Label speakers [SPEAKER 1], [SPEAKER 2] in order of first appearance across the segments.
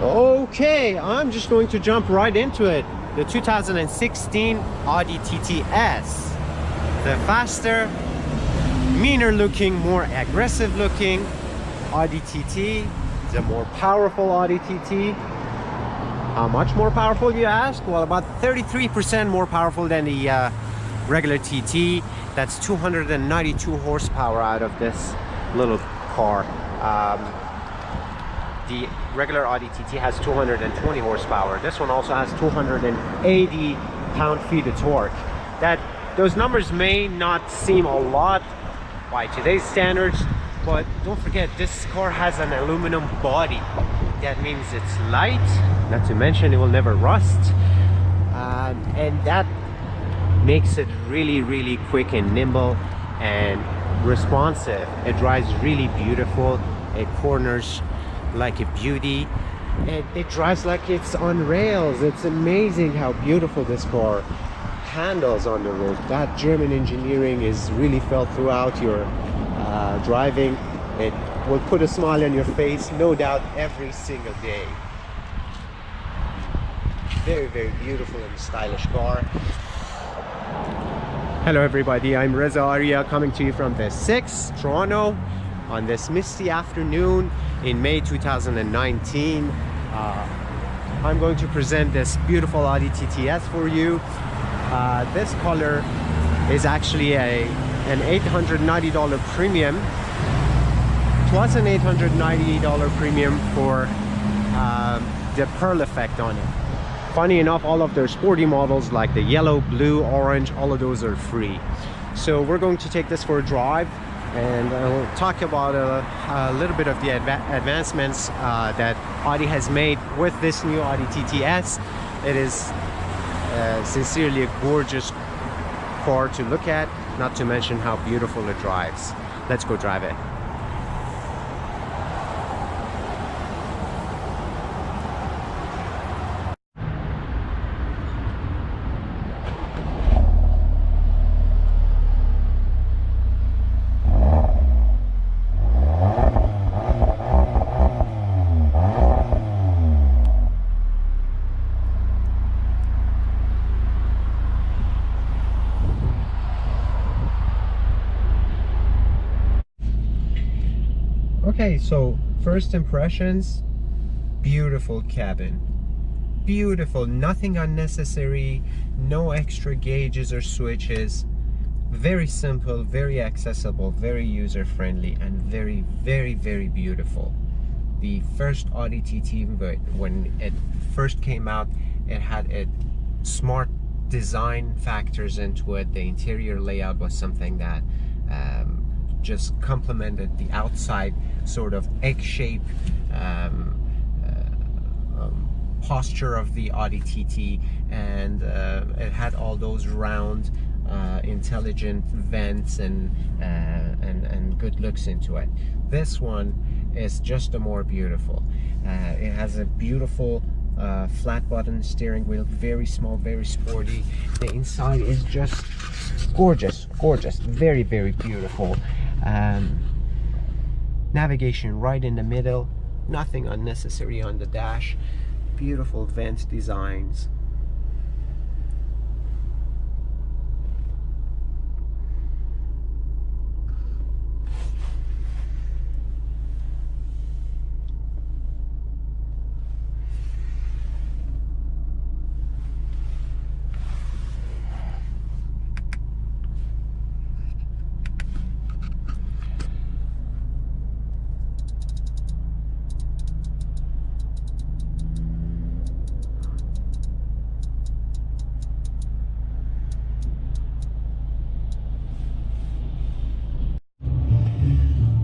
[SPEAKER 1] Okay, I'm just going to jump right into it. The 2016 Audi TTS. The faster, meaner looking, more aggressive looking Audi TT. The more powerful Audi TT. How much more powerful, you ask? Well, about 33% more powerful than the regular TT. That's 292 horsepower out of this little car. The regular Audi TT has 220 horsepower. This one also has 280 pound-feet of torque. Those numbers may not seem a lot by today's standards, but don't forget, this car has an aluminum body. That means it's light, not to mention it will never rust, and that makes it really quick and nimble and responsive. It drives really beautiful. It corners like a beauty. It drives like it's on rails. It's amazing how beautiful this car handles on the road. That German engineering is really felt throughout your driving. It will put a smile on your face, no doubt, every single day. Very beautiful and stylish car. Hello everybody, I'm Reza Arya, coming to you from the 6th, Toronto, on this misty afternoon in May 2019. I'm going to present this beautiful Audi TTS for you. This color is actually an $890 premium, plus an $890 premium for the pearl effect on it. Funny enough, all of their sporty models like the yellow, blue, orange, all of those are free. So we're going to take this for a drive, and we'll talk about a little bit of the advancements that Audi has made with this new Audi TTS. It is sincerely a gorgeous car to look at, not to mention how beautiful it drives. Let's go drive it. Okay, so first impressions, beautiful cabin. Beautiful, nothing unnecessary, no extra gauges or switches. Very simple, very accessible, very user-friendly, and very beautiful. The first Audi TT, when it first came out, it had a smart design factors into it. The interior layout was something that just complemented the outside sort of egg-shaped posture of the Audi TT, and it had all those round intelligent vents and good looks into it. This one is just a more beautiful. It has a beautiful flat button steering wheel, very small, very sporty. The inside is just gorgeous, very beautiful. Navigation right in the middle, nothing unnecessary on the dash. Beautiful vent designs.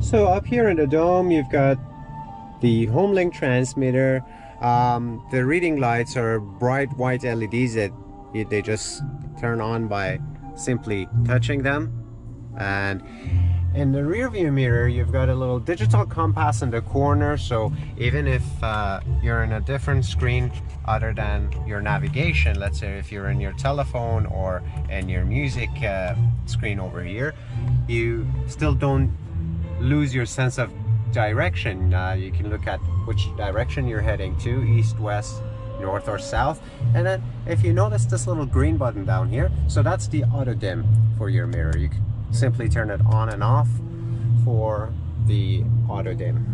[SPEAKER 1] So up here in the dome, you've got the HomeLink transmitter. The reading lights are bright white LEDs that they just turn on by simply touching them. And in the rear view mirror, you've got a little digital compass in the corner, so even if you're in a different screen other than your navigation, let's say if you're in your telephone or in your music screen over here, you still don't lose your sense of direction. You can look at which direction you're heading to, east, west, north or south. And then if you notice this little green button down here, so that's the auto dim for your mirror. You can simply turn it on and off for the auto dim.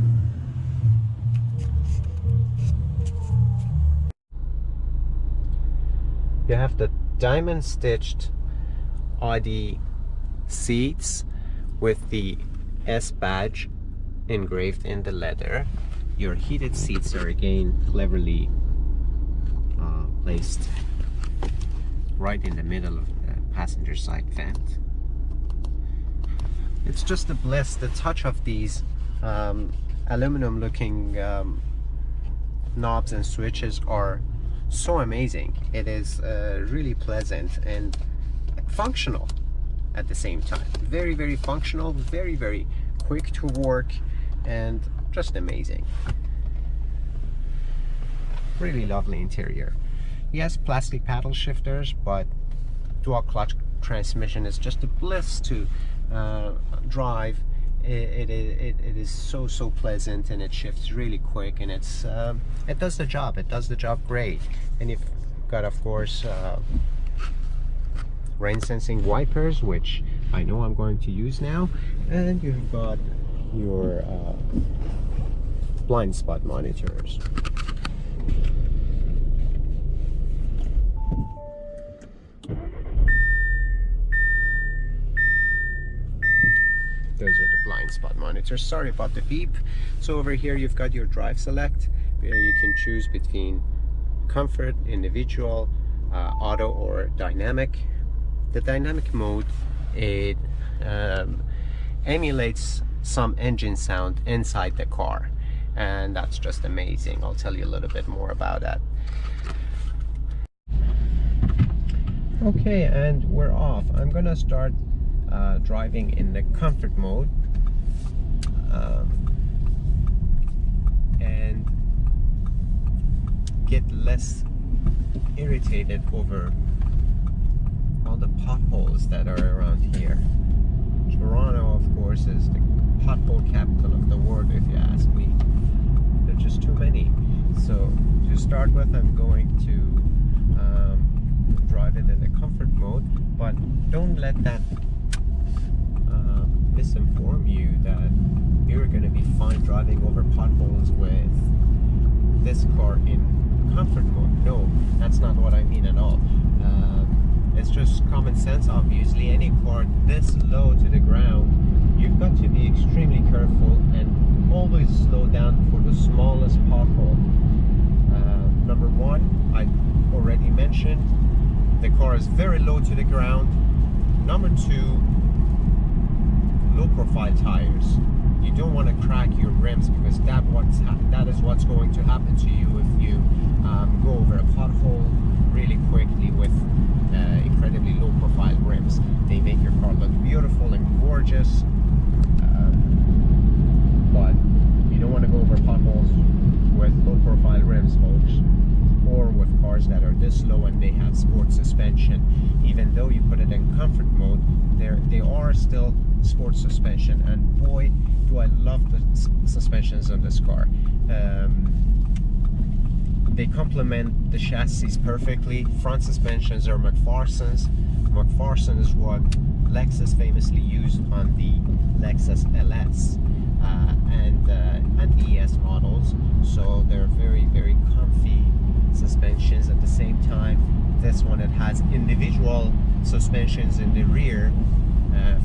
[SPEAKER 1] You have the diamond stitched Audi seats with the S badge engraved in the leather. Your heated seats are again cleverly placed right in the middle of the passenger side vent. It's just a bliss. The touch of these aluminum looking knobs and switches are so amazing. It is really pleasant and functional at the same time. Very, very functional, very, very quick to work, and just amazing. Really lovely interior. Yes, plastic paddle shifters, but dual clutch transmission is just a bliss to drive. It is so pleasant, and it shifts really quick, and it does the job. It does the job great. And you've got, of course, rain sensing wipers, which I know I'm going to use now, and you've got your blind spot monitors. Those are the blind spot monitors. Sorry about the beep. So over here you've got your drive select, where you can choose between comfort, individual, auto, or dynamic. The dynamic mode, it emulates some engine sound inside the car, and that's just amazing. I'll tell you a little bit more about that. Okay, and we're off. I'm gonna start driving in the comfort mode, and get less irritated over all the potholes that are around here. Toronto, of course, is the pothole capital of the world, if you ask me. There are just too many. So to start with, I'm going to drive it in the comfort mode, but don't let that misinform you that you're going to be fine driving over potholes with this car in comfort mode. No, that's not what I mean at all. It's just common sense. Obviously, any car this low to the ground, you've got to be extremely careful and always slow down for the smallest pothole. Number one, I already mentioned, the car is very low to the ground. Number two, low profile tires. You don't want to crack your rims, because that is what's going to happen to you if you go over a pothole really quickly with incredibly low profile rims. They make your car look beautiful and gorgeous, but you don't want to go over potholes with low profile rims, folks, or with cars that are this low and they have sport suspension. Even though you put it in comfort mode, they are still sport suspension, and boy do I love the suspensions on this car. They complement the chassis perfectly. Front suspensions are McPherson's. McPherson is what Lexus famously used on the Lexus LS and the ES models. So they're very, very comfy suspensions. At the same time, this one, it has individual suspensions in the rear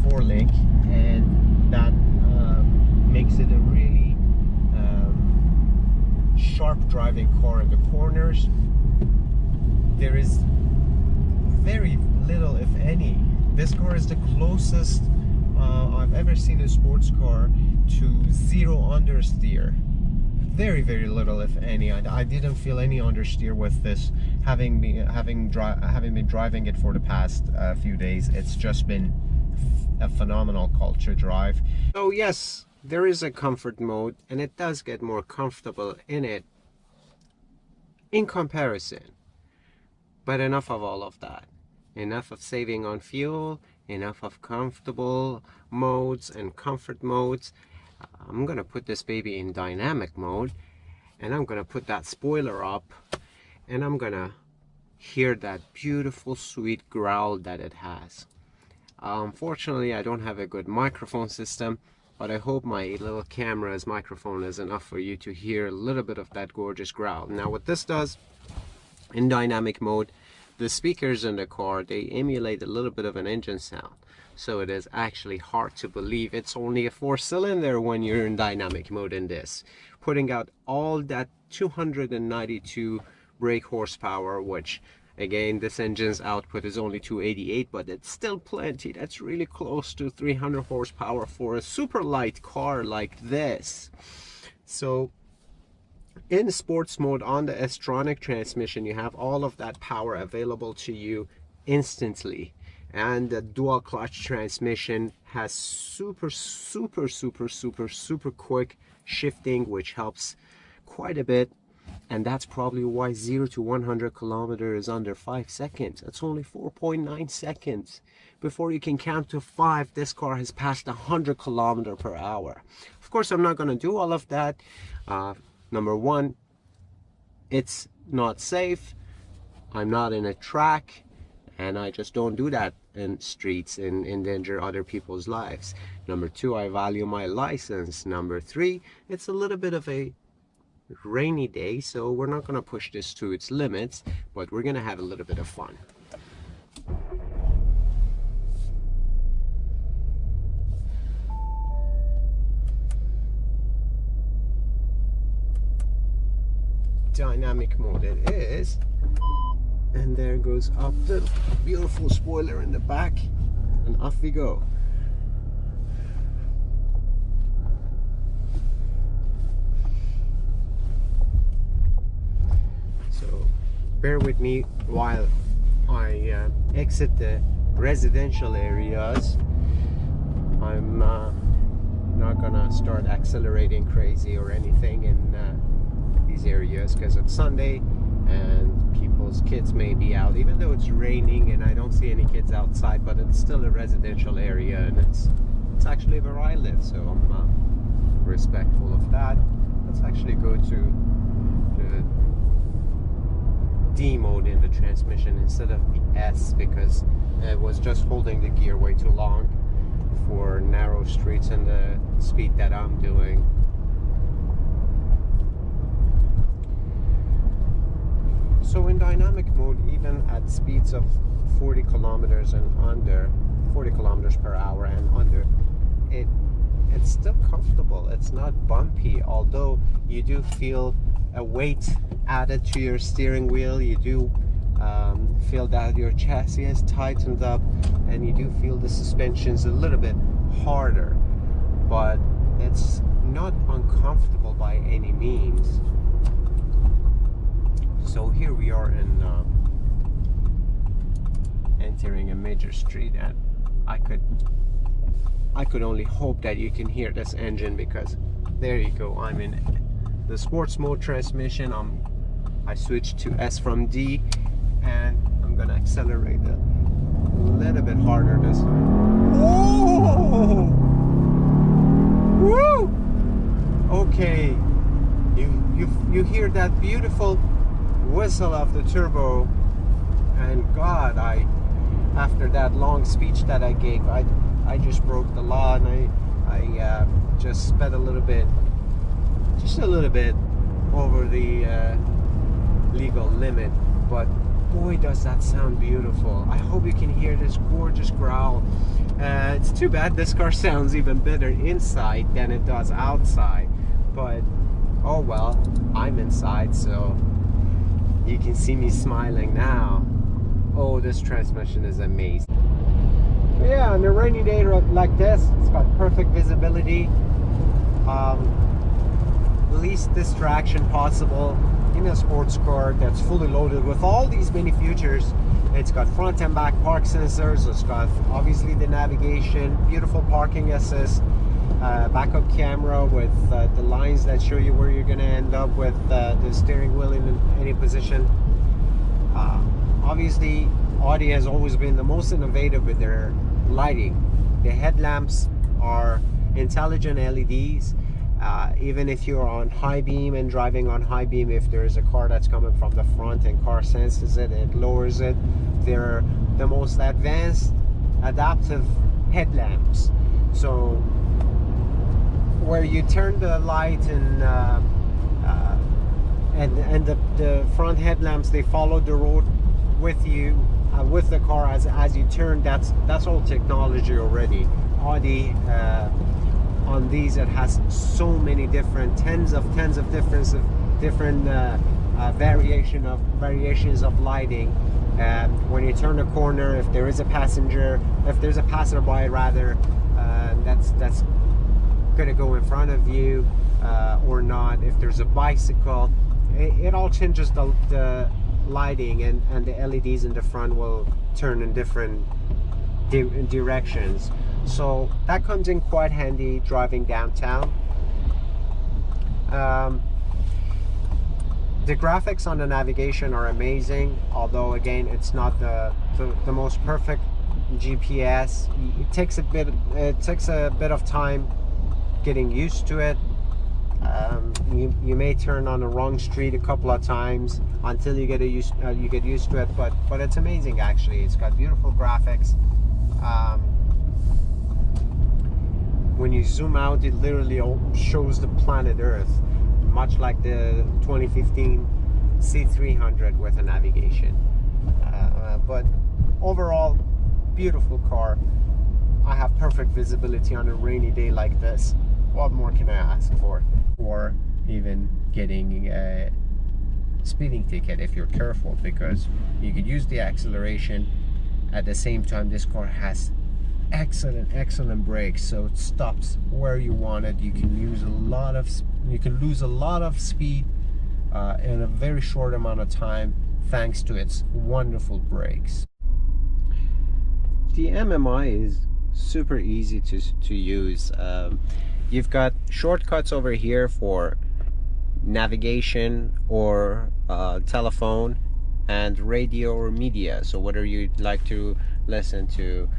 [SPEAKER 1] forelink, and that makes it a really sharp driving car in the corners. There is very little, if any. This car is the closest I've ever seen a sports car to zero understeer. Very, very little, if any. I didn't feel any understeer with this, having been driving it for the past few days. It's just been a phenomenal culture drive. So yes, there is a comfort mode, and it does get more comfortable in it in comparison. But enough of all of that. Enough of saving on fuel, enough of comfortable modes and comfort modes. I'm gonna put this baby in dynamic mode, and I'm gonna put that spoiler up, and I'm gonna hear that beautiful sweet growl that it has. Unfortunately, I don't have a good microphone system, but I hope my little camera's microphone is enough for you to hear a little bit of that gorgeous growl. Now what this does in dynamic mode, the speakers in the car, they emulate a little bit of an engine sound. So it is actually hard to believe it's only a 4-cylinder when you're in dynamic mode in this. Putting out all that 292 brake horsepower, which again, this engine's output is only 288, but it's still plenty. That's really close to 300 horsepower for a super light car like this. So in sports mode on the S-tronic transmission, you have all of that power available to you instantly. And the dual clutch transmission has super quick shifting, which helps quite a bit. And that's probably why 0 to 100 kilometers is under 5 seconds. That's only 4.9 seconds. Before you can count to 5, this car has passed 100 kilometers per hour. Of course, I'm not going to do all of that. Number one, it's not safe. I'm not in a track, and I just don't do that in streets and endanger other people's lives. Number two, I value my license. Number three, it's a little bit of a rainy day, so we're not going to push this to its limits, but we're going to have a little bit of fun. Dynamic mode it is, and there goes up the beautiful spoiler in the back, and off we go. So bear with me while I exit the residential areas. I'm not gonna start accelerating crazy or anything in these areas because it's Sunday and people's kids may be out, even though it's raining and I don't see any kids outside, but it's still a residential area, and it's actually where I live, so I'm respectful of that. Let's actually go to the D mode in the transmission instead of the S, because it was just holding the gear way too long for narrow streets and the speed that I'm doing. So in dynamic mode, even at speeds of 40 kilometers and under, 40 kilometers per hour and under, it's still comfortable. It's not bumpy, although you do feel a weight added to your steering wheel. You do feel that your chassis is tightened up, and you do feel the suspension's a little bit harder, but it's not uncomfortable by any means. So here we are in entering a major street, and I could only hope that you can hear this engine, because there you go, I'm in the sports mode transmission. I switched to S from D, and I'm gonna accelerate a little bit harder this time. Oh! Woo! Okay, you hear that beautiful whistle of the turbo, and God, after that long speech that I gave, I just broke the law, and I just sped a little bit, just a little bit over the legal limit, but boy does that sound beautiful. I hope you can hear this gorgeous growl. It's too bad this car sounds even better inside than it does outside, but oh well, I'm inside, so you can see me smiling now. Oh, this transmission is amazing. Yeah, on a rainy day like this, it's got perfect visibility, least distraction possible in a sports car that's fully loaded with all these many features. It's got front and back park sensors, it's got obviously the navigation, beautiful parking assist, backup camera with the lines that show you where you're going to end up with the steering wheel in any position. Obviously, Audi has always been the most innovative with their lighting. The headlamps are intelligent LEDs. Even if you're on high beam and driving on high beam, if there's a car that's coming from the front and car senses it, it lowers it. They're the most advanced adaptive headlamps. So where you turn the light and the front headlamps, they follow the road with you, with the car as you turn. That's all technology already. Audi on these, it has so many different tens of different variations of lighting. When you turn a corner, if there's a passerby rather, that's gonna go in front of you or not. If there's a bicycle, it all changes the lighting, and the LEDs in the front will turn in different directions. So that comes in quite handy driving downtown. The graphics on the navigation are amazing, although again it's not the most perfect GPS. It takes a bit of time getting used to it. You may turn on the wrong street a couple of times until you get used to it, but it's amazing actually. It's got beautiful graphics. When you zoom out, it literally shows the planet Earth, much like the 2015 C300 with a navigation. But overall, beautiful car. I have perfect visibility on a rainy day like this. What more can I ask for? Or even getting a speeding ticket if you're careful, because you could use the acceleration. At the same time, this car has excellent brakes, so it stops where you want it. You can lose a lot of speed in a very short amount of time thanks to its wonderful brakes. The MMI is super easy to use. You've got shortcuts over here for navigation or telephone and radio or media. So whether you'd like to listen to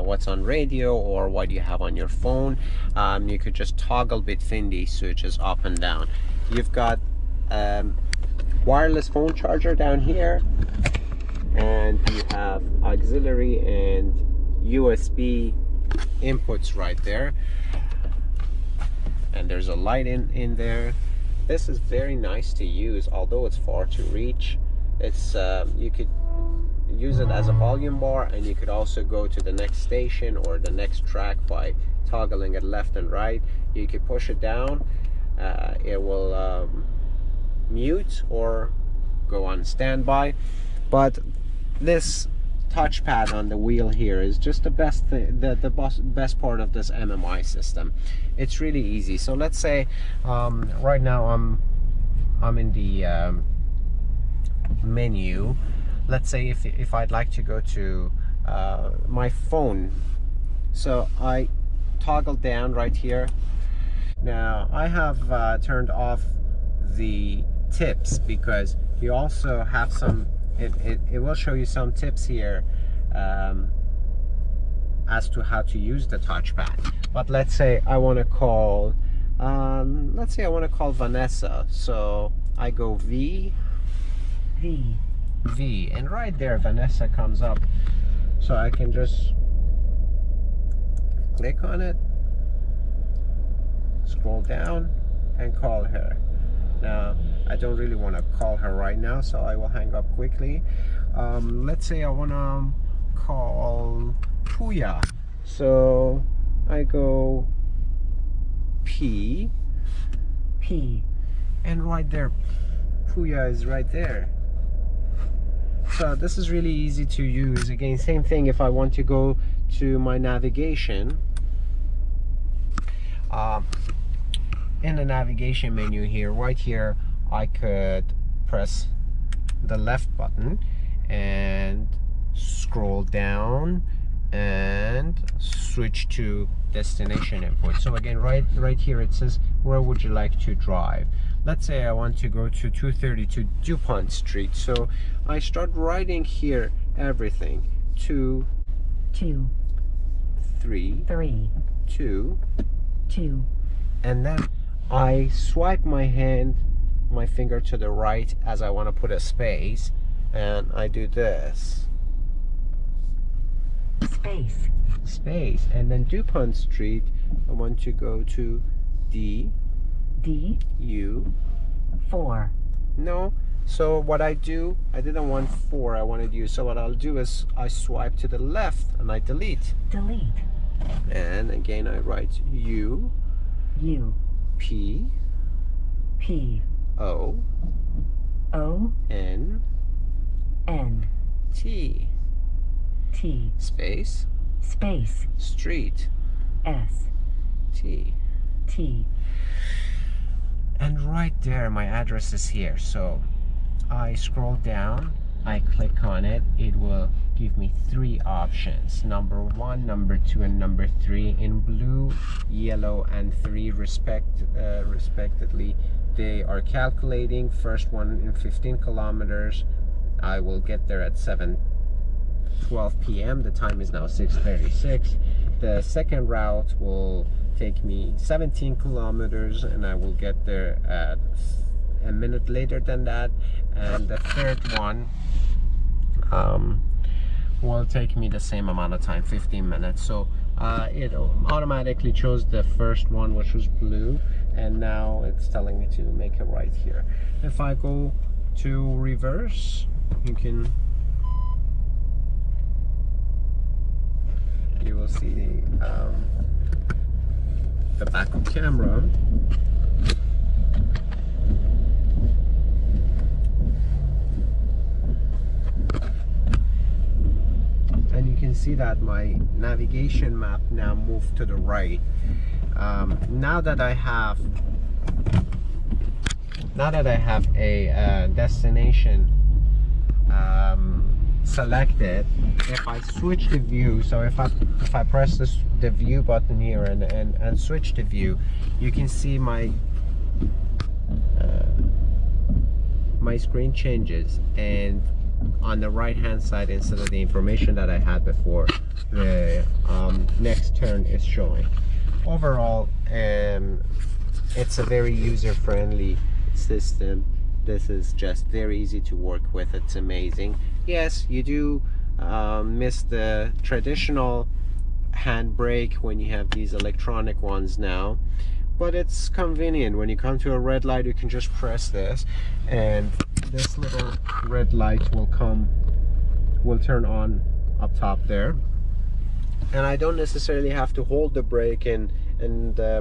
[SPEAKER 1] what's on radio or what you have on your phone, you could just toggle between these switches up and down. You've got wireless phone charger down here, and you have auxiliary and USB inputs right there, and there's a light in there. This is very nice to use, although it's far to reach. It's you could use it as a volume bar, and you could also go to the next station or the next track by toggling it left and right. You could push it down, it will mute or go on standby. But this touchpad on the wheel here is just the best thing, the best part of this MMI system. It's really easy. So let's say right now I'm in the menu. Let's say if I'd like to go to my phone, so I toggle down right here. Now I have turned off the tips, because you also have some, it will show you some tips here as to how to use the touchpad. But let's say I want to call Vanessa, so I go V, and right there Vanessa comes up, so I can just click on it, scroll down, and call her. Now I don't really want to call her right now, so I will hang up quickly. Let's say I want to call Puya, so I go P, and right there Puya is right there. So this is really easy to use. Again, same thing if I want to go to my navigation. In the navigation menu here, right here, I could press the left button and scroll down and switch to destination input. So again, right here it says, where would you like to drive? Let's say I want to go to 232 DuPont Street. So I start writing here everything. 2, 3, 2,
[SPEAKER 2] 2.
[SPEAKER 1] And then I swipe my finger to the right as I want to put a space, and I do this. Space. And then DuPont Street, I want to go to D. U.
[SPEAKER 2] 4.
[SPEAKER 1] No. So what I do, I didn't want 4, I wanted U. So what I'll do is I swipe to the left and I delete. And again I write U. P. O. N. T. Space. Street. T. And right there my address is here. So I scroll down, I click on it, it will give me 3 options: number 1, number 2, and number 3 in blue, yellow, and 3 respectively. They are calculating. First one in 15 kilometers. I will get there at 7:12 p.m. The time is now 6:36. The second route will take me 17 kilometers and I will get there at a minute later than that. And the third one will take me the same amount of time, 15 minutes. So it automatically chose the first one, which was blue, and now it's telling me to make a right here. If I go to reverse, you will see the backup camera. And you can see that my navigation map now moved to the right. Now that I have a destination selected, if I switch the view, so if I press the view button here and switch the view, you can see my screen changes, and on the right hand side, instead of the information that I had before, the next turn is showing. Overall, it's a very user-friendly system. This is just very easy to work with. It's amazing. Yes, you do miss the traditional handbrake when you have these electronic ones now, but it's convenient. When you come to a red light, you can just press this and this little red light will turn on up top there, and I don't necessarily have to hold the brake and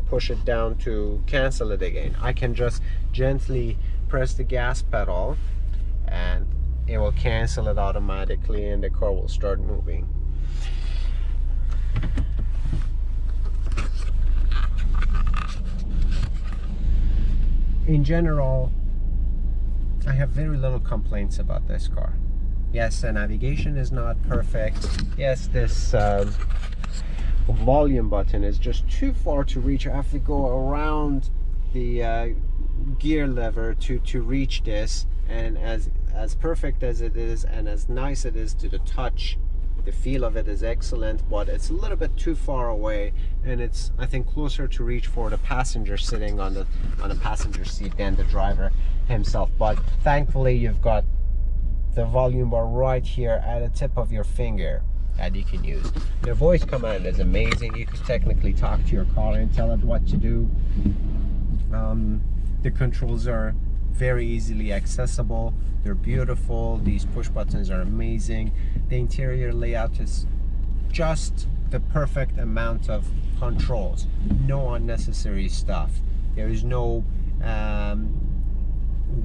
[SPEAKER 1] push it down to cancel it again. I can just gently press the gas pedal and it will cancel it automatically and the car will start moving. In general, I have very little complaints about this car. Yes, the navigation is not perfect. Yes, this volume button is just too far to reach. I have to go around the gear lever to reach this, and as perfect as it is and as nice it is to the touch, the feel of it is excellent, but it's a little bit too far away, and it's, I think, closer to reach for the passenger sitting on the passenger seat than the driver himself. But thankfully you've got the volume bar right here at the tip of your finger that you can use. The voice command is amazing. You can technically talk to your car and tell it what to do. The controls are very easily accessible. They're beautiful. These push buttons are amazing. The interior layout is just the perfect amount of controls. No unnecessary stuff. There is no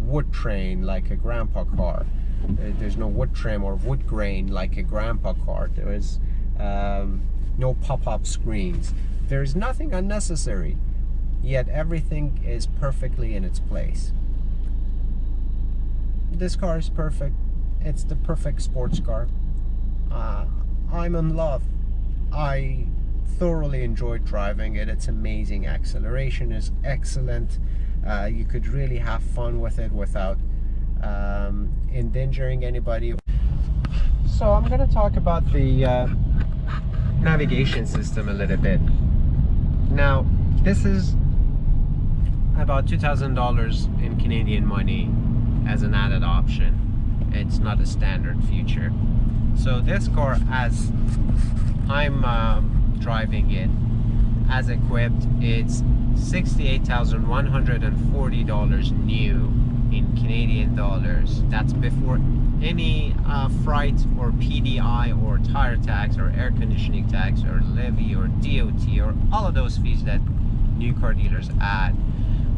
[SPEAKER 1] wood train like a grandpa car. There's no wood trim or wood grain like a grandpa car. There is no pop-up screens. There's nothing unnecessary, yet everything is perfectly in its place. This car is perfect. It's the perfect sports car. I'm in love. I thoroughly enjoyed driving it. It's amazing. Acceleration is excellent. You could really have fun with it without endangering anybody. So I'm going to talk about the navigation system a little bit. Now, This is about $2,000 in Canadian money as an added option. It's not a standard feature. So this car, as I'm driving it as equipped, it's $68,140 new in Canadian dollars. That's before any freight or PDI or tire tax or air conditioning tax or levy or DOT or all of those fees that new car dealers add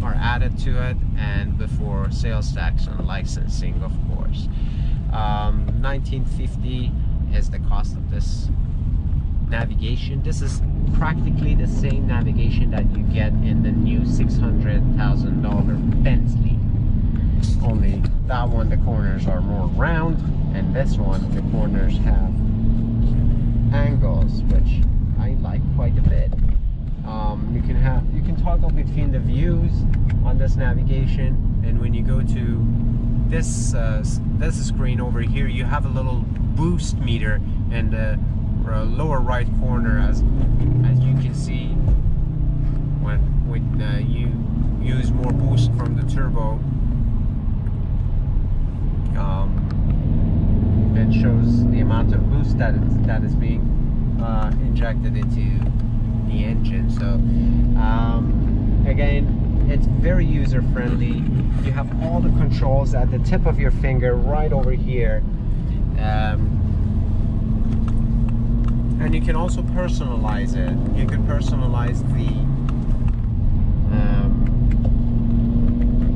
[SPEAKER 1] are added to it, and before sales tax and licensing, of course. $1950 is the cost of this navigation. This is practically the same navigation that you get in the new $600,000 Bentley, only that one the corners are more round, and this one the corners have angles, which I like quite a bit. You can toggle between the views on this navigation, and when you go to this screen over here, you have a little boost meter in the lower right corner, as you can see when you use more boost from the turbo. It shows the amount of boost that is being injected into the engine. So again, it's very user friendly. You have all the controls at the tip of your finger right over here, and you can also personalize it. You can personalize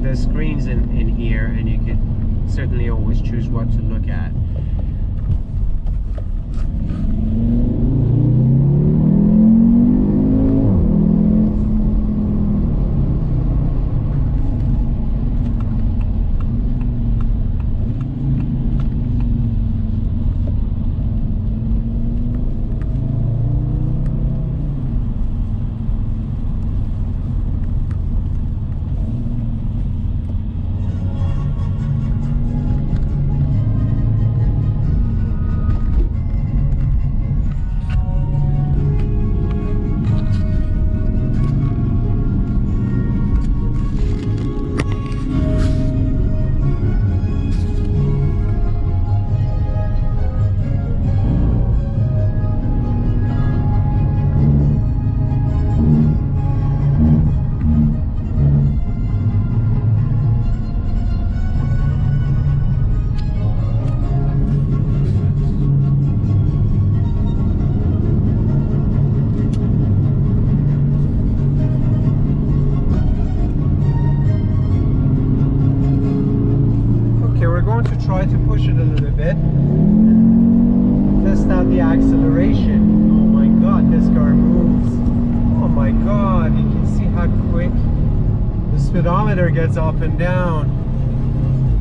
[SPEAKER 1] the screens in here, and you can certainly always choose what to look at. Try to push it a little bit. Test out the acceleration. Oh my god, this car moves. Oh my god, you can see how quick the speedometer gets up and down.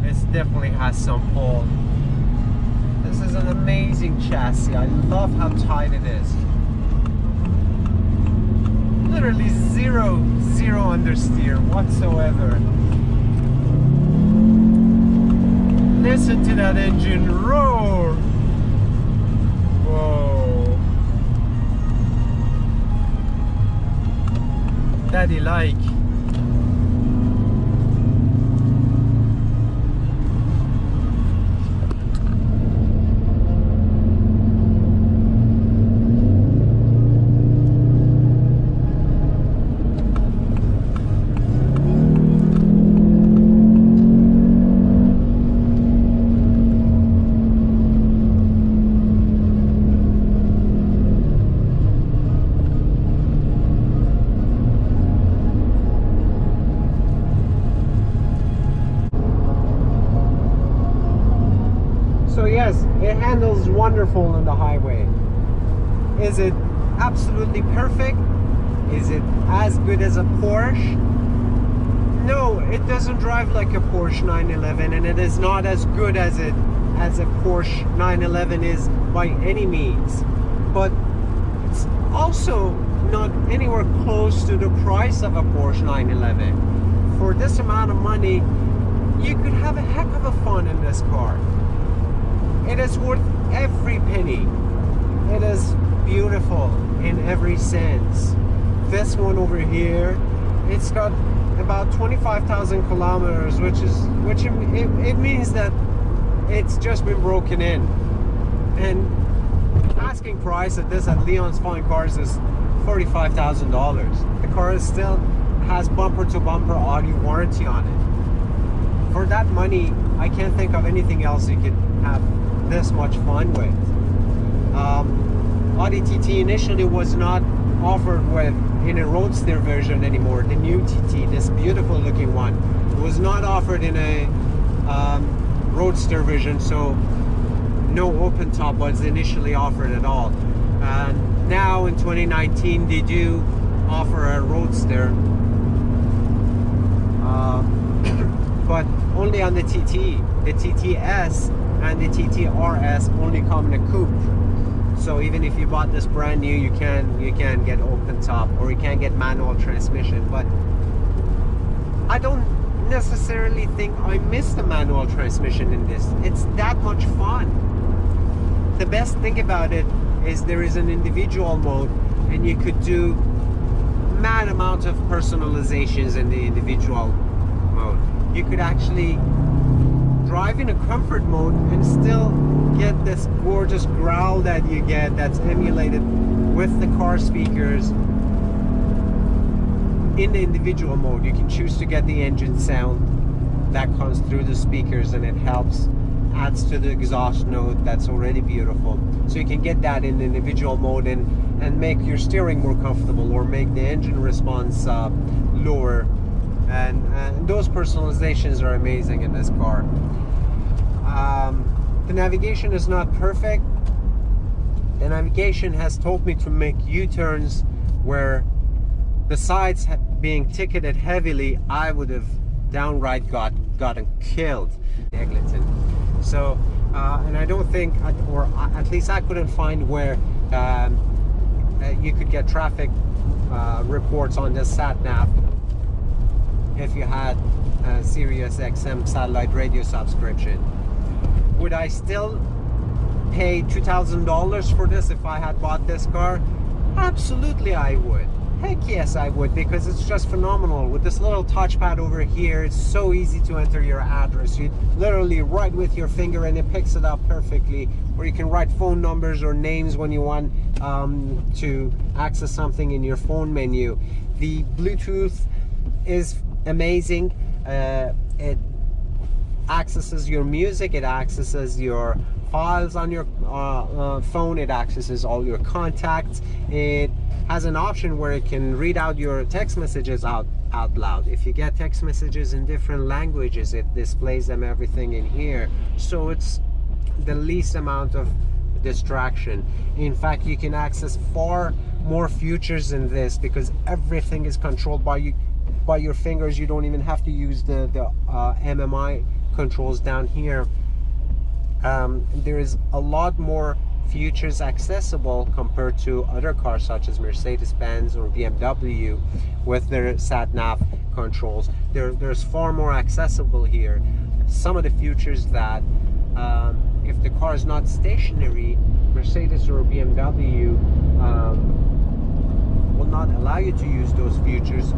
[SPEAKER 1] It definitely has some pull. This is an amazing chassis. I love how tight it is. Literally zero understeer whatsoever. Listen to that engine roar! Whoa! Daddy like. So yes, it handles wonderful on the highway. Is it absolutely perfect? Is it as good as a Porsche? No, it doesn't drive like a Porsche 911, and it is not as good as a Porsche 911 is by any means. But it's also not anywhere close to the price of a Porsche 911. For this amount of money, you could have a heck of a fun in this car. It is worth every penny. It is beautiful in every sense. this one over here, it's got about 25,000 kilometers, which it means that it's just been broken in. And asking price at this at Leon's Fine Cars is $45,000. The car still has bumper to bumper Audi warranty on it. For that money, I can't think of anything else you could have this much fun with. Audi TT initially was not offered in a roadster version anymore. The new TT, this beautiful looking one, was not offered in a roadster version, so no open top was initially offered at all. And now in 2019 they do offer a roadster, but only on the TT. The TTS and the TTRS only come in a coupe. So even if you bought this brand new, you can get open top, or you can get manual transmission. But I don't necessarily think I miss the manual transmission in this. It's that much fun. The best thing about it is there is an individual mode, and you could do mad amount of personalizations in the individual mode. You could actually drive in a comfort mode and still get this gorgeous growl that you get that's emulated with the car speakers. In the individual mode, you can choose to get the engine sound that comes through the speakers, and it adds to the exhaust note that's already beautiful. So you can get that in the individual mode and make your steering more comfortable, or make the engine response lower, and those personalizations are amazing in this car. The navigation is not perfect. The navigation has told me to make U-turns where the sides being ticketed heavily, I would have downright gotten killed. Eglinton. So, and I don't think, or at least I couldn't find where you could get traffic reports on this sat nav if you had a Sirius XM satellite radio subscription. Would I still pay $2,000 for this if I had bought this car? Absolutely I would. Heck yes I would, because it's just phenomenal. With this little touchpad over here, it's so easy to enter your address. You literally write with your finger and it picks it up perfectly. Or you can write phone numbers or names when you want to access something in your phone menu. The Bluetooth is amazing. It accesses your music, it accesses your files on your phone, it accesses all your contacts. It has an option where it can read out your text messages out loud. If you get text messages in different languages, it displays them everything in here, so it's the least amount of distraction. In fact, you can access far more features in this because everything is controlled by your fingers. You don't even have to use the MMI controls down here. There is a lot more features accessible compared to other cars such as Mercedes-Benz or BMW with their sat-nav controls. There's far more accessible here. Some of the features that if the car is not stationary, Mercedes or BMW will not allow you to use those features.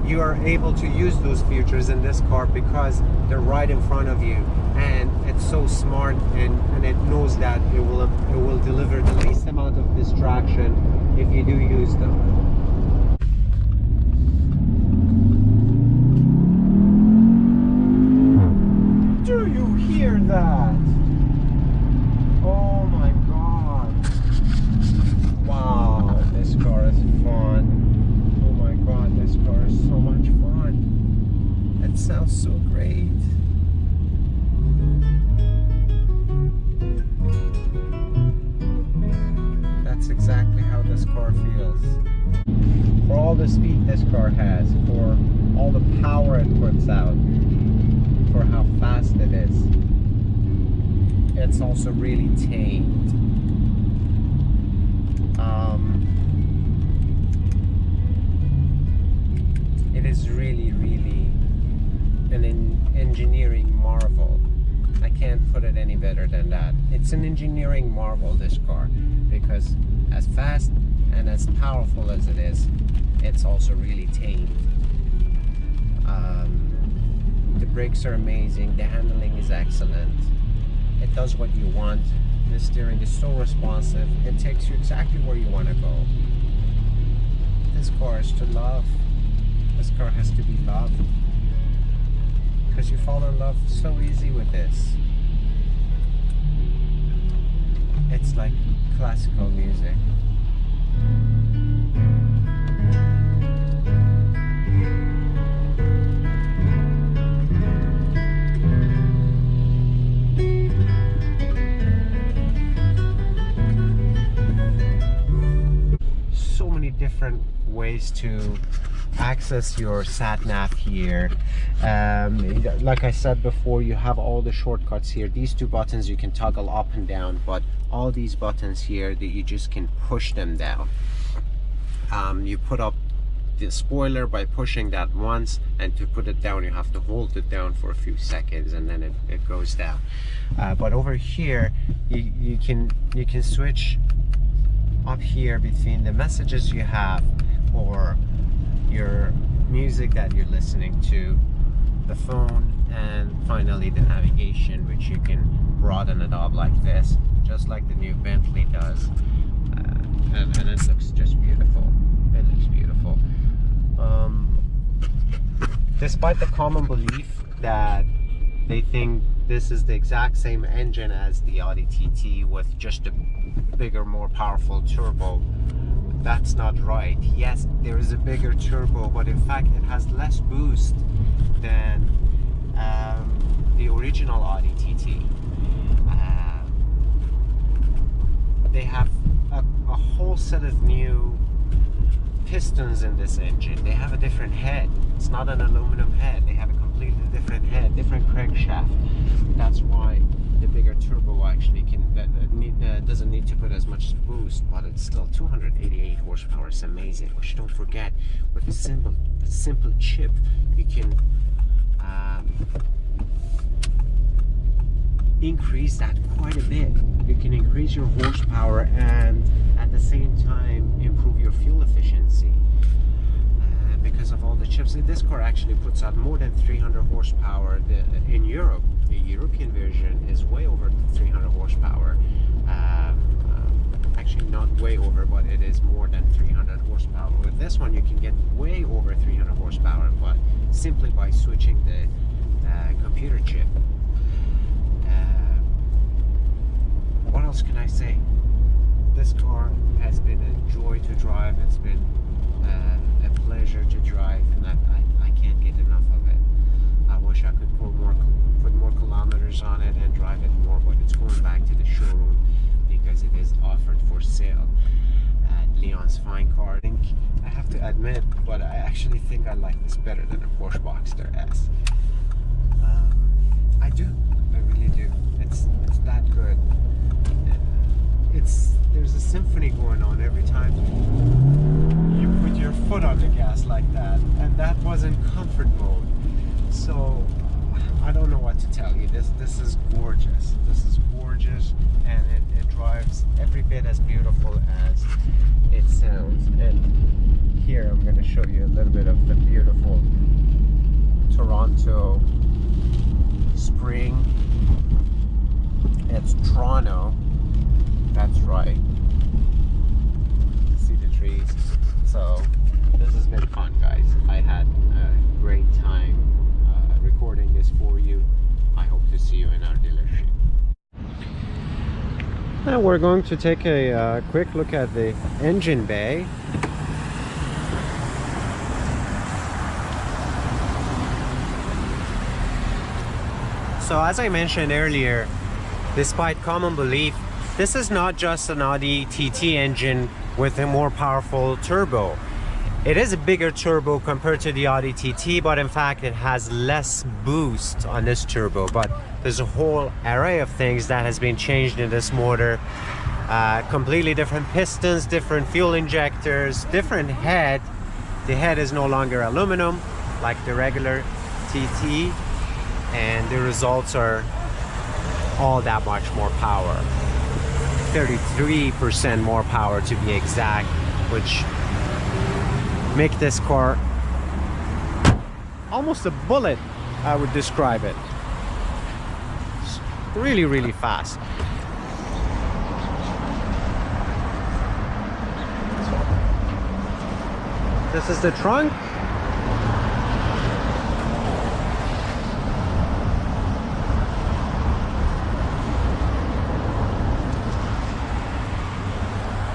[SPEAKER 1] You are able to use those features in this car because they're right in front of you, and it's so smart, and it knows that it will deliver the least amount of distraction if you do use them. Do you hear that? Oh my god. Wow, this car is fun. Oh my god, this car is so much fun. It sounds so great. That's exactly how this car feels. For all the speed this car has, for all the power it puts out, for how fast it is, it's also really tamed. It is really an engineering marvel. I can't put it any better than that. It's an engineering marvel, this car, because as fast and as powerful as it is, it's also really tame. The brakes are amazing, the handling is excellent, it does what you want, the steering is so responsive, it takes you exactly where you want to go. This car is to love. This car has to be loved, because you fall in love so easy with this. It's like classical music. So many different ways to access your sat nav here. Like I said before, you have all the shortcuts here. These two buttons you can toggle up and down, but all these buttons here that you just can push them down. You put up the spoiler by pushing that once, and to put it down you have to hold it down for a few seconds and then it goes down. But over here you can switch up here between the messages you have or your music that you're listening to, the phone, and finally the navigation, which you can broaden it up like this, just like the new Bentley does. And it looks just beautiful. It looks beautiful. Despite the common belief that they think this is the exact same engine as the Audi TT with just a bigger, more powerful turbo, that's not right. Yes, there is a bigger turbo, but in fact it has less boost than the original Audi TT. They have a whole set of new pistons in this engine. They have a different head. It's not an aluminum head. They have a completely different head, different crankshaft. That's why the bigger turbo actually doesn't need to put as much boost, but it's still 288 horsepower. It's amazing. Which, don't forget, with a simple chip, you can increase that quite a bit. You can increase your horsepower and at the same time improve your fuel efficiency because of all the chips. This car actually puts out more than 300 horsepower. In Europe, the European version is way over 300 horsepower. Actually not way over, but it is more than 300 horsepower. With this one you can get way over 300 horsepower, but simply by switching the computer chip. What else can I say? This car has been a joy to drive. It's been a pleasure to drive, and I can't get enough of it. I wish I could put more kilometers on it and drive it more, but it's going back to the showroom because it is offered for sale at Leon's Fine Car. I have to admit, but I actually think I like this better than a Porsche Boxster S. I do. I really do. It's that good. There's a symphony going on every time you put your foot on the gas like that, and that was in comfort mode. So I don't know what to tell you. This is gorgeous. This is gorgeous, and it drives every bit as beautiful as it sounds. And here I'm going to show you a little bit of the beautiful Toronto spring. It's Toronto. That's right. See the trees. So this has been fun, guys. I had a great time recording this for you. I hope to see you in our dealership. Now we're going to take a quick look at the engine bay. So as I mentioned earlier, despite common belief, this is not just an Audi TT engine with a more powerful turbo. It is a bigger turbo compared to the Audi TT, but in fact it has less boost on this turbo. But there's a whole array of things that has been changed in this motor. Completely different pistons, different fuel injectors, different head. The head is no longer aluminum like the regular TT, and the results are all that much more power. 33% more power to be exact, which make this car almost a bullet, I would describe it. It's really, really fast. This is the trunk.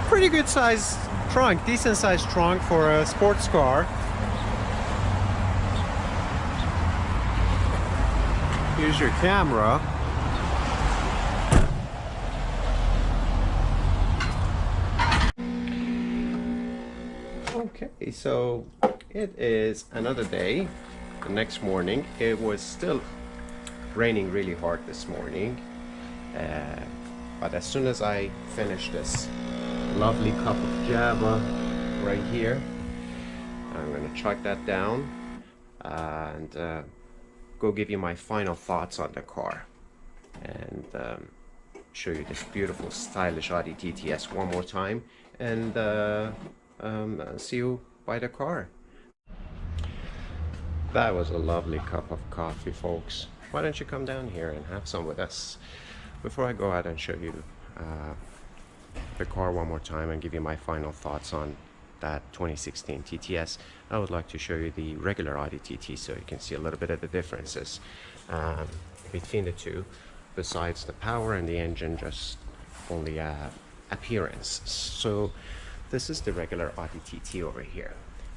[SPEAKER 1] Pretty good size trunk, decent sized trunk for a sports car. Here's your camera. Okay, so it is another day. The next morning, it was still raining really hard this morning, but as soon as I finished this lovely cup of Java right here, I'm gonna chug that down and go give you my final thoughts on the car and show you this beautiful stylish Audi TTS one more time, and see you by the car. That was a lovely cup of coffee, folks. Why don't you come down here and have some with us? Before I go out and show you the car one more time and give you my final thoughts on that 2016 TTS, I would like to show you the regular Audi TT so you can see a little bit of the differences between the two, besides the power and the engine, just only appearance. So this is the regular Audi TT over here,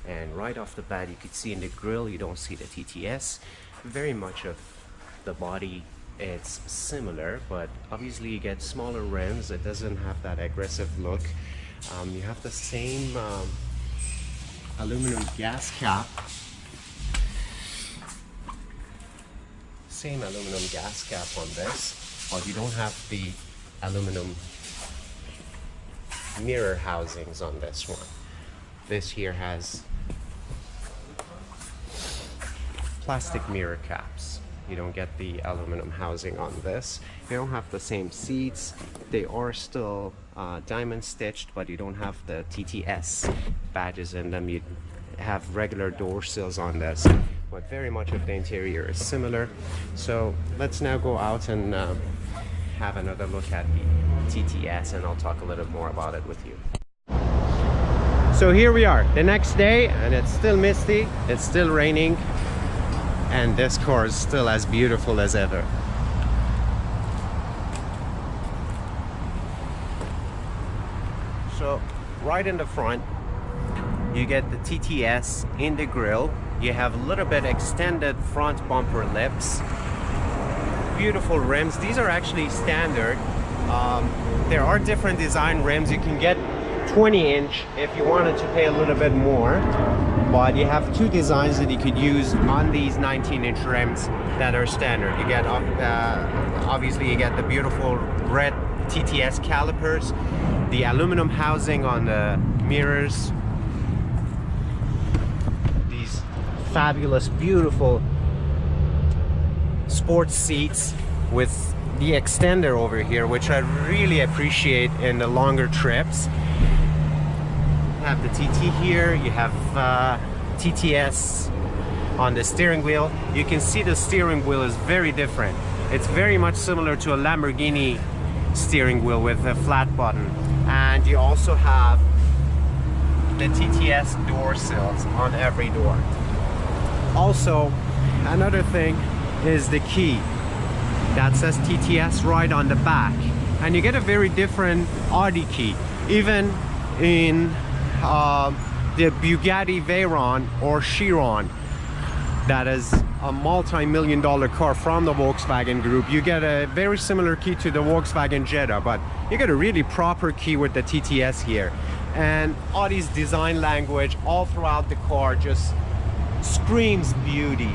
[SPEAKER 1] and right off the bat you could see in the grille you don't see the TTS. Very much of the body, it's similar, but obviously you get smaller rims. It doesn't have that aggressive look. You have the same aluminum gas cap. Same aluminum gas cap on this, but you don't have the aluminum mirror housings on this one. This here has plastic mirror caps. You don't get the aluminum housing on this. They don't have the same seats. They are still diamond stitched, but you don't have the TTS badges in them. You have regular door sills on this, but very much of the interior is similar. So let's now go out and have another look at the TTS, and I'll talk a little more about it with you. So here we are, the next day, and it's still misty, it's still raining, and this car is still as beautiful as ever. So right in the front you get the TTS in the grille. You have a little bit extended front bumper lips, beautiful rims. These are actually standard. There are different design rims. You can get 20-inch if you wanted to pay a little bit more, but you have two designs that you could use on these 19-inch rims that are standard. You get obviously you get the beautiful red TTS calipers, the aluminum housing on the mirrors, these fabulous beautiful sports seats with the extender over here, which I really appreciate in the longer trips. You have the TT here, you have TTS on the steering wheel. You can see the steering wheel is very different. It's very much similar to a Lamborghini steering wheel with a flat button. And you also have the TTS door sills on every door. Also, another thing is the key that says TTS right on the back, and you get a very different Audi key. Even in the Bugatti Veyron or Chiron, that is a multi-million-dollar car from the Volkswagen Group, you get a very similar key to the Volkswagen Jetta, but you get a really proper key with the TTS here. And Audi's design language all throughout the car just screams beauty.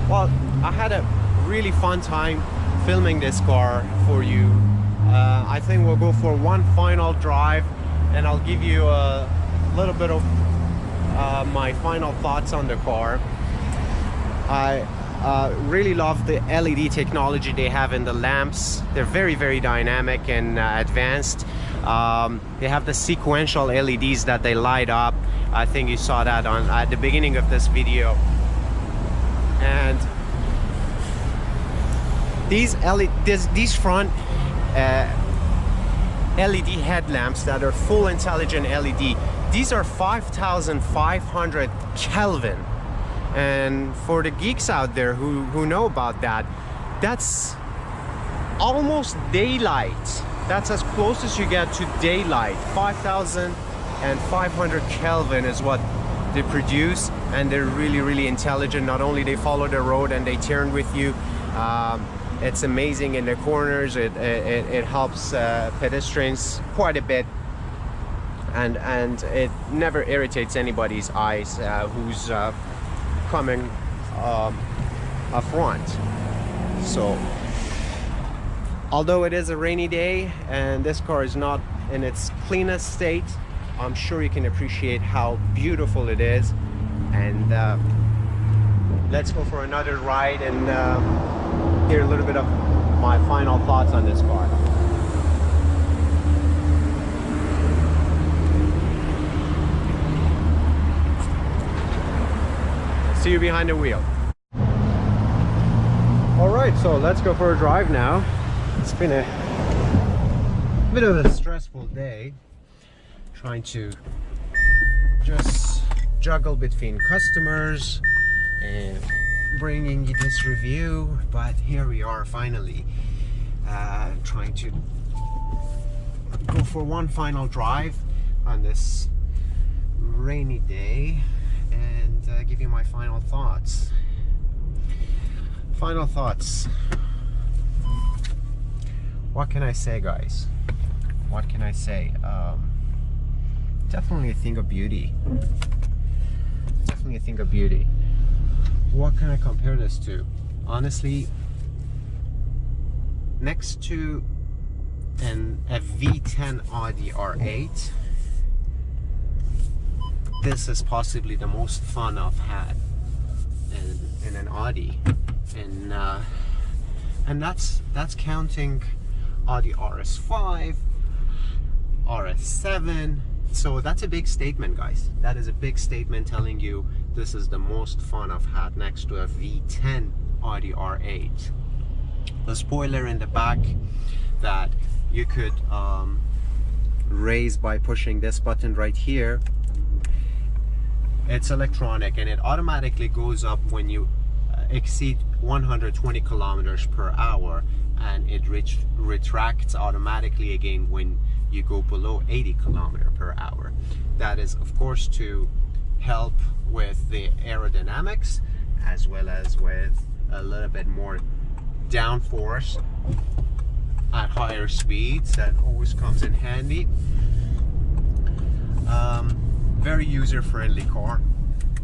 [SPEAKER 1] Well, I had a really fun time filming this car for you. I think we'll go for one final drive, and I'll give you a little bit of my final thoughts on the car. I really love the LED technology they have in the lamps. They're very, very dynamic and advanced. They have the sequential LEDs that they light up. I think you saw that on at the beginning of this video. And these front LED headlamps that are full intelligent LED, these are 5,500 Kelvin. And for the geeks out there who know about that, that's almost daylight. That's as close as you get to daylight. 5,500 Kelvin is what they produce, and they're really intelligent. Not only they follow the road and they turn with you, it's amazing in the corners. It helps pedestrians quite a bit, and it never irritates anybody's eyes who's coming up front. So although it is a rainy day and this car is not in its cleanest state, I'm sure you can appreciate how beautiful it is. And let's go for another ride and hear a little bit of my final thoughts on this car. See you behind the wheel. All right, so let's go for a drive now. It's been a bit of a stressful day, trying to just juggle between customers and bringing you this review, but here we are finally trying to go for one final drive on this rainy day and give you my final thoughts. What can I say, guys? What can I say? Definitely a thing of beauty. Definitely a thing of beauty. What can I compare this to? Honestly, next to a V10 Audi R8, this is possibly the most fun I've had in an Audi, and that's counting Audi RS5, RS7. So that's a big statement, guys. That is a big statement telling you this is the most fun I've had next to a V10 Audi R8. The spoiler in the back that you could raise by pushing this button right here, it's electronic and it automatically goes up when you exceed 120 kilometers per hour, and it retracts automatically again when you go below 80 kilometers per hour. That is, of course, to help with the aerodynamics as well as with a little bit more downforce at higher speeds. That always comes in handy. Very user-friendly car,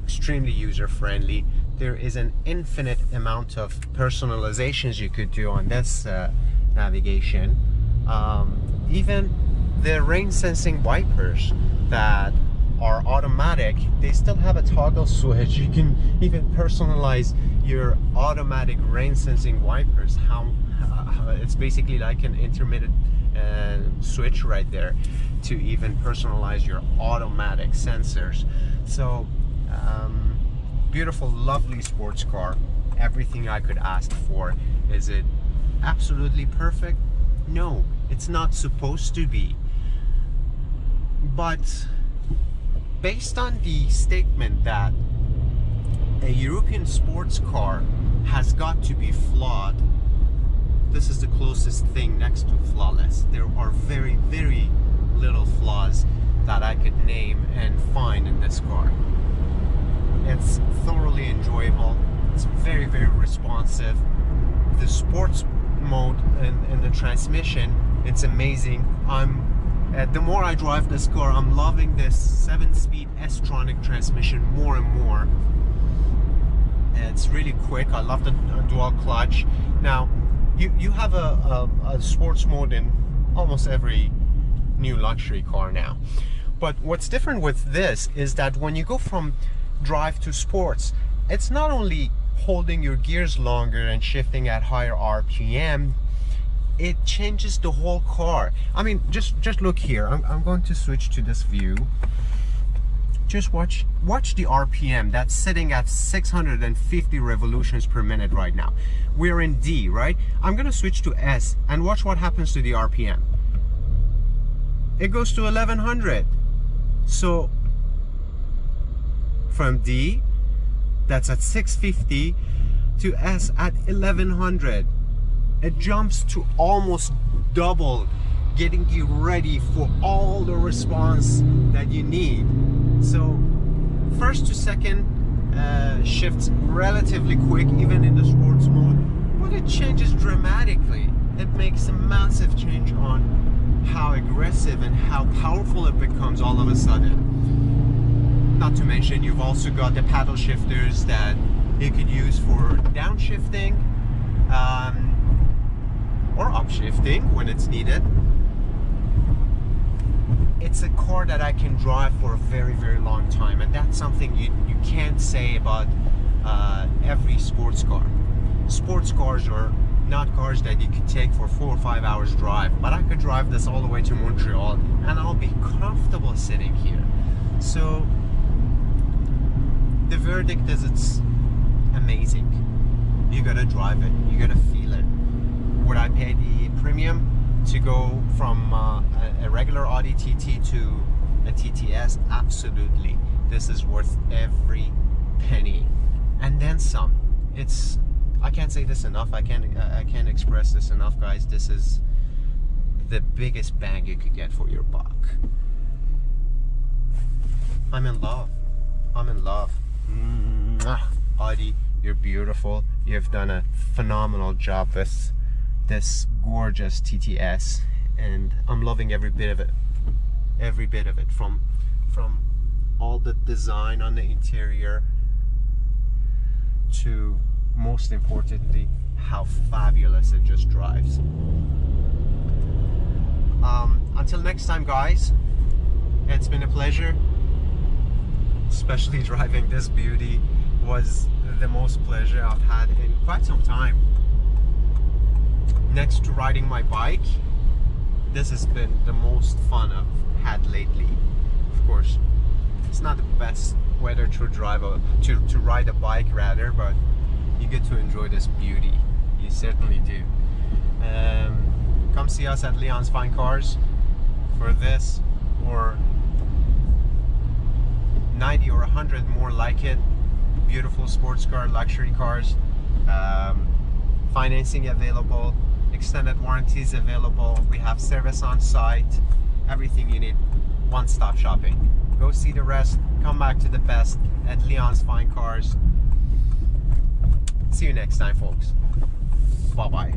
[SPEAKER 1] extremely user-friendly. There is an infinite amount of personalizations you could do on this navigation. Even the rain sensing wipers that are automatic, they still have a toggle switch. You can even personalize your automatic rain sensing wipers. It's basically like an intermittent switch right there to even personalize your automatic sensors. So beautiful, lovely sports car. Everything I could ask for. Is it absolutely perfect? No, it's not supposed to be. But based on the statement that a European sports car has got to be flawed, this is the closest thing next to flawless. There are very little flaws that I could name and find in this car. It's thoroughly enjoyable. It's very responsive. The sports mode and the transmission, it's amazing. The more I drive this car, I'm loving this 7-speed S-tronic transmission more and more. It's really quick. I love the dual clutch. Now, you have a sports mode in almost every new luxury car now. But what's different with this is that when you go from drive to sports, it's not only holding your gears longer and shifting at higher RPM, it changes the whole car. I mean, just look here. I'm going to switch to this view. Just watch the RPM. That's sitting at 650 revolutions per minute right now. We're in D, right? I'm gonna switch to S and watch what happens to the RPM. It goes to 1100. So from D, that's at 650, to S at 1100. It jumps to almost double, getting you ready for all the response that you need. So first to second shifts relatively quick, even in the sports mode, but it changes dramatically. It makes a massive change on how aggressive and how powerful it becomes all of a sudden. Not to mention, you've also got the paddle shifters that you could use for downshifting or upshifting when it's needed. It's a car that I can drive for a very, very long time, and that's something you can't say about every sports car. Sports cars are not cars that you could take for 4 or 5 hours drive, but I could drive this all the way to Montreal and I'll be comfortable sitting here. So the verdict is it's amazing. You gotta drive it, you gotta feel it. Would I pay the premium to go from a regular Audi TT to a TTS? Absolutely. This is worth every penny and then some. I can't say this enough. I can't express this enough, guys. This is the biggest bang you could get for your buck. I'm in love. I'm in love. Audi, you're beautiful. You've done a phenomenal job with this gorgeous TTS, and I'm loving every bit of it. Every bit of it, from all the design on the interior to, most importantly, how fabulous it just drives. Until next time, guys, it's been a pleasure. Especially driving this beauty was the most pleasure I've had in quite some time. Next to riding my bike, this has been the most fun I've had lately. Of course, it's not the best weather to drive to ride a bike rather, but you get to enjoy this beauty. You certainly do. Come see us at Leon's Fine Cars for this or 90 or 100 more like it. Beautiful sports car, luxury cars, financing available, extended warranties available. We have service on site, everything you need, one-stop shopping. Go see the rest, come back to the best at Leon's Fine Cars. See you next time, folks. Bye-bye.